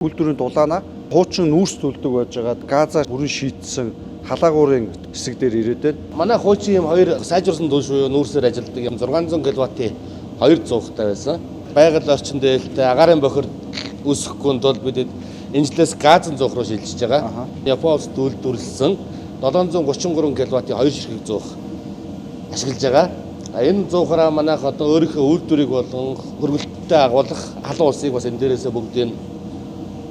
Үйлдвэрийн дулаанаа хуучин нүүрс төлдөг байжгаад газаа бүрэн шийтсэн халаагуурын хэсэг дээр ирээд байна. Манай хуучин юм хоёр сайжруулсан түн шүү нүүрсээр ажилладаг юм 600 кВт-ийн 200 хтай байсан. Байгаль орчин дээлтэй агаарын бохир үүсэхгүй тул бид энэжлээс газын зуух руу шилжиж байгаа. Японоос үйлдвэрлэсэн 733 кВт-ийн 2 ширхэг зуух ашиглаж байгаа. Энэ зуухаараа манайх одоо өөрийнхөө үйлдвэрийг болон хөргөлтөд агуулах халуун улсыг бас энэ дээрээсээ бүгдийг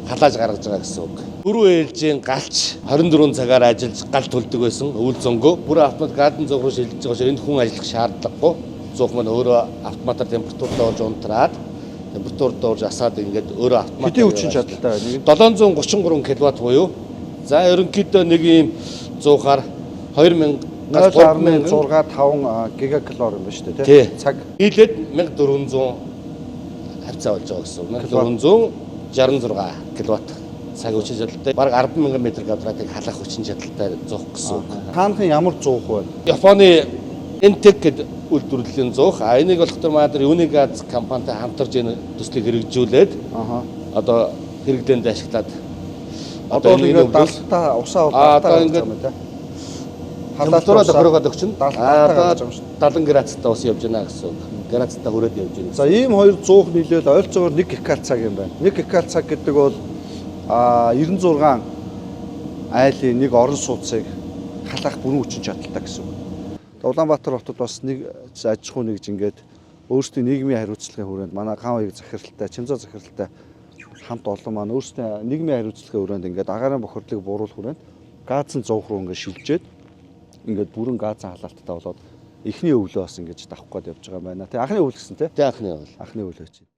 халааж гаргаж байгаа гэсэн үг. Дөрвөн ээлжийн галч 24 цагаар ажиллаж гал төлдөг байсан үйл зөнгөө. Бүр автомат газын зуух руу шилжиж байгаа шүү. Энд хүн ажиллах шаардлагагүй. Зуух маань өөрөө автоматар температур доорж унтраад температур доорж асаад ингээд өөрөө автомат. Хэдийн хүчин чадалтай байна? 733 кВт буюу. За ерөнхийдөө нэг ийм зуухаар 2000 0.6 5 гигакалори юм ба шүү дээ тий. Цаг нийлээд 1400 харьцаа болж байгаа гэсэн үг. 1466 кВт цаг хүчин чадалтай бараг 10,000 м2-ыг халах хүчин чадалтай зуух гэсэн үг. Таанхын ямар зуух вэ? Японы Entec гэдэг үйлдвэрлэлийн зуух. Энийг болохоор манай Unigaz компанитай хамтарч энэ төслийг хэрэгжүүлээд одоо хэрэглээнд ашиглаад одоо ингээд далтаа усаа одоо ингээд температураа тохироод өгч 70 градустай ус явж байна гэсэн үг. Градустай хүрээд явж байна. За ийм хоёр зуух нийлээд ойролцоогоор 1 гкал цаг юм байна. 1 гкал цаг гэдэг бол 96 айлын нэг орон сууцыг халаах бүрэн хүчин чадалтай гэсэн үг. Улаанбаатар хотод бас нэг аж ахуй нэгж ингээд өөрсдийн нийгмийн хариуцлагын хүрээнд манай ган аяг захиралтай, Чимзаа захиралтай хамт олон маань өөрсдийн нийгмийн хариуцлагын хүрээнд ингээд агаарын бохирдлыг бууруулах хүрээнд газын зуух руу ингээд шилжээд ингээд бүрэн газын халаалттай болоод эхний өвлөө бас ингэж давах гээд явж байгаа юм байна. Тэ анхны өвөл гэсэн тэ? Тэ анхны өвөл. Анхны өвөл байж байна.